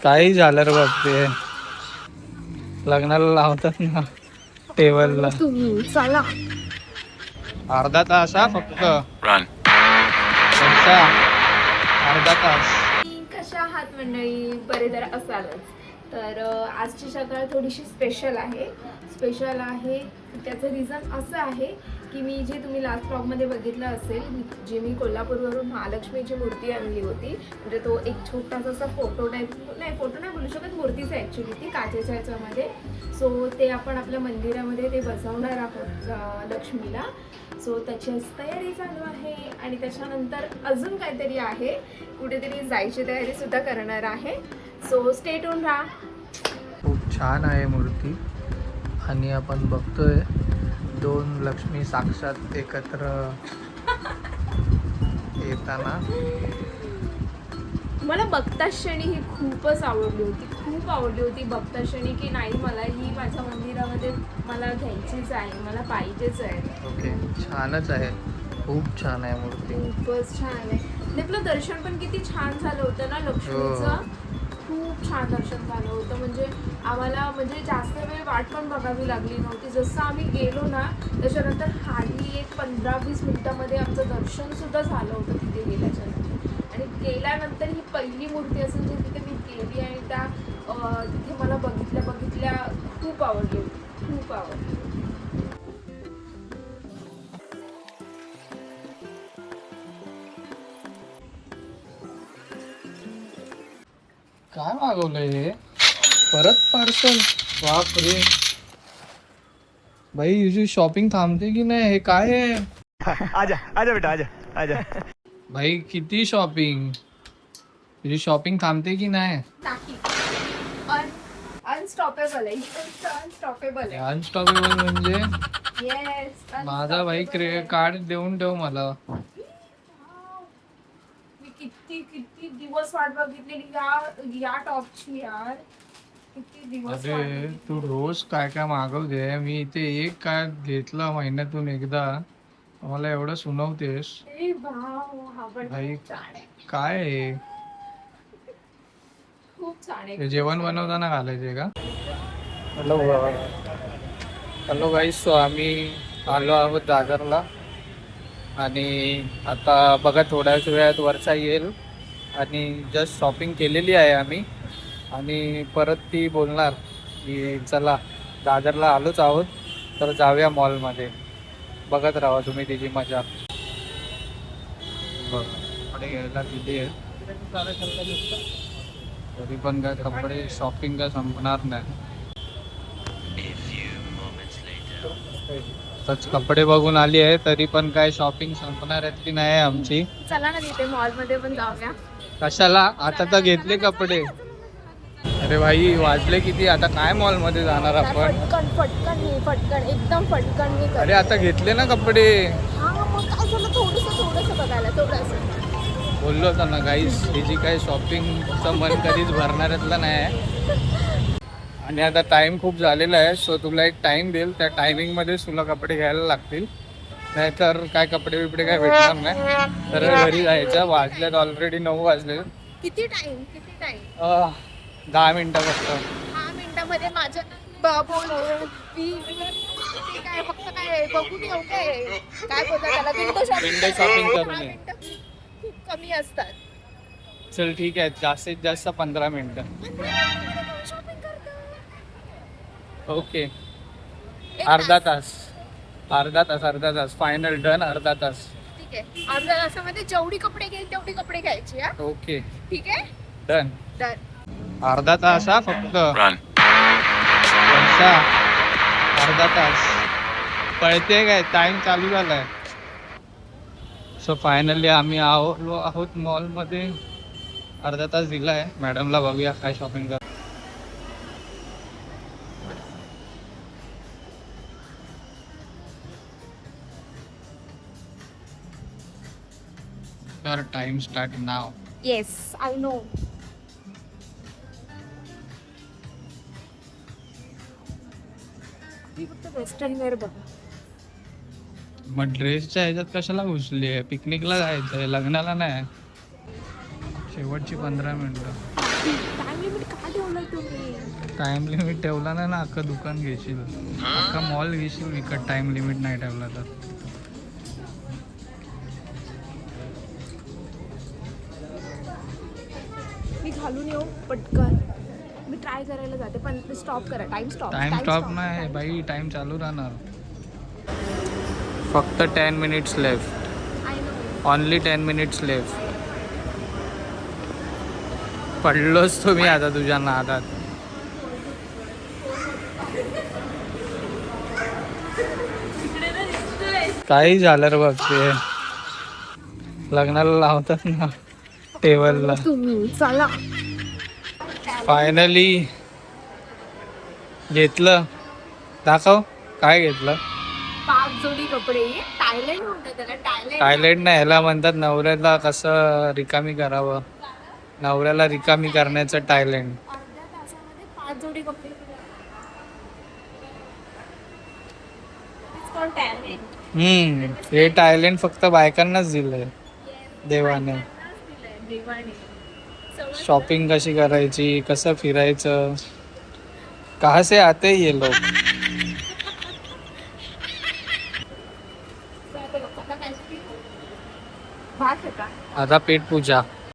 काही झालं रे बाप ते लग्नाला लावतात ना टेबलला. चला अर्धा तास हा फक्त. अच्छा, अर्धा तास. कशा आहात मंडळी? बरे जरा असालच. तर आजची सकाळ थोडीशी स्पेशल आहे. त्याचं रिझन असं आहे की मी जे तुम्ही लास्ट ब्लॉगमध्ये बघितलं असेल, जे मी कोल्हापूरवरून महालक्ष्मीची मूर्ती आणली होती, म्हणजे तो एक छोटासा असा फोटो नाही बोलू शकत, मूर्तीच आहे ॲक्च्युली ती, काचेच्या ह्याच्यामध्ये. सो ते आपण आपल्या मंदिरामध्ये ते बसवणार आहोत लक्ष्मीला. सो त्याचीच तयारी चालू आहे आणि त्याच्यानंतर अजून काहीतरी आहे, कुठेतरी जायची तयारी सुद्धा करणार आहे. सो स्टे ट्यून राहा. खूप छान आहे मूर्ती आणि आपण बघतोय दोन लक्ष्मी साक्षात एकत्र येताना. मला बघताच क्षणी ही खूपच आवडली होती बघताच क्षणी की नाही, मला ही माझ्या मंदिरामध्ये मला घ्यायचीच आहे, मला पाहिजेच आहे. ओके, छानच आहे, खूप छान आहे मूर्ती, खूपच छान आहे. आणि आपलं दर्शन पण किती छान झालं होतं ना लक्ष्मीचं. खूप छान दर्शन झालं होतं, म्हणजे आम्हाला म्हणजे जास्त वेळ वाट पण बघावी लागली नव्हती. जसं आम्ही गेलो ना त्याच्यानंतर हार्डली एक 15-20 मिनिटामध्ये आमचं दर्शन सुद्धा झालं होतं तिथे गेल्याच्यानंतर. आणि गेल्यानंतर ही पहिली मूर्ती असेल जी तिथे मी गेली आणि त्या तिथे मला बघितल्या खूप आवडली. काय मागवलंय हे? परत पार्सल? बाप रे भाई, तुझी शॉपिंग थांबते की नाही? हे काय आहे? आजा आजा बेटा आजा आजा. भाई किती शॉपिंग, तुझी शॉपिंग थांबते की नाही? अनस्टॉपेबल आहे, अनस्टॉपेबल आहे. अनस्टॉपेबल म्हणजे येस, माझा भाई कार्ड देऊन ठेव मला. मी किती दिवस वाट बघितलेली या टॉपची यार. किती दिवस वाट अरे बघितली. तू रोज काय काय मागवते, मी इथे एक काय घेतलं महिन्यातून एकदा, मला एवढं सुनवतेस. ए भाऊ, हा पण भाई खूप छान आहे. काय आहे? खूप छान आहे. ते जेवण बनवताना घालायचे का? हॅलो गाईस, सो आम्ही आलो आहोत दादरला आणि आता बघा थोड्याच वेळात वरचा येईल आणि जस्ट शॉपिंग केलेली आहे आम्ही आणि परत ती बोलणार की चला दादरला आलोच आहोत तर जाऊया मॉलमध्ये. बघत राहा तुम्ही तिची मजा. कपडे घ्यायला किती आहे तरी पण काय कपडे शॉपिंग काय संपणार नाही. तच कपडे बघून आली आहे तरी पण काय शॉपिंग संपणार आहेत की नाही आमची. चला ना तिथे मॉल मध्ये पण जाऊया. कशाला? आता तर घेतले कपडे. अरे भाई वाजले किती, आता काय मॉल मध्ये जाणार आपण? फटकन एकदम फटकन. अरे आता घेतले ना कपडे. हा मग काय झालं, थोडंसं बघायला, थोडंसं बोललो होता ना गाईस, ही जी काय शॉपिंगचं मन कधीच भरणाऱ्यातलं नाही आहे. आणि आता टाइम खूप झालेला आहे, सो तुला एक टाइम देईल, त्या टायमिंगमध्येच तुला कपडे घ्यायला लागतील, नाहीतर काय कपडे बिपडे काय भेटणार नाही. तर घरी जायचं. वाजलेत ऑलरेडी 9 वाजले. किती टाइम 10 मिनिटं फक्त. 10 मिनिटामध्ये माझं काय फक्त काय बघून येऊ काय बोलतात त्याला, विंडो शॉपिंग करून ये. खूप कमी असतात. चल ठीक आहे, जास्तीत जास्त 15 मिनिटं. ओके, अर्धा तास फायनल डन. अर्धा तास ठीक आहे. अर्ध्या तासामध्ये जेवढी कपडे घेईल तेवढी कपडे घ्यायची. हा ओके, ठीक आहे, डन. डन. अर्धा तास हा फक्त. अच्छा, अर्धा तास पळते काय? टाइम चालू झालाय. सो फायनली आम्ही आलो आहोत मॉलमध्ये. अर्धा तास दिलाय मॅडमला, बघूया काय शॉपिंग कर. तर time start now. Yes, I know. फक्त वेस्टर्न वेअर बघ. मग ड्रेसच्या ह्याच्यात कशाला घुसली आहे? पिकनिकला जायचंय, लग्नाला नाही. शेवटची 15 मिनिटं. टाइम लिमिट तुम्ही. टाइम लिमिट ठेवला नाही ना अख्खं दुकान घेशील, अख्खा मॉल घेशील विकत, टाइम लिमिट नाही ठेवला तर. मी घालून येऊ पटकन. मी ट्राय करायला जाते पण स्टॉप करा. Time stop. टाइम स्टॉप नाही बाई, टाइम चालू राहणार. फक्त 10 minutes left, I know. Only 10 minutes left. पडलोच तुम्ही आता तुझ्या नादात. काही झालं रे बघ, ते लग्नाला लावतात ना टेबलला. तुम्ही चला. फायनली घेतलं. दाखव काय घेतलं. 5 जोडी कपडे. टायलंड म्हणतात त्याला. टायलेंट नाही, ह्याला म्हणतात नवऱ्याला कसं रिकामी करावं, नवऱ्याला रिकामी करण्याचं टायलेंट. अर्ध्या तासामध्ये 5 जोडी कपडे. It's called talent. हे टायलेंट फक्त बायकांनाच दिलंय देवाने. देवाने. शॉपिंग कशी करायची, कसं फिरायचं, कहाँ से आते ये लोग. भात होता. आता पेट पूजा.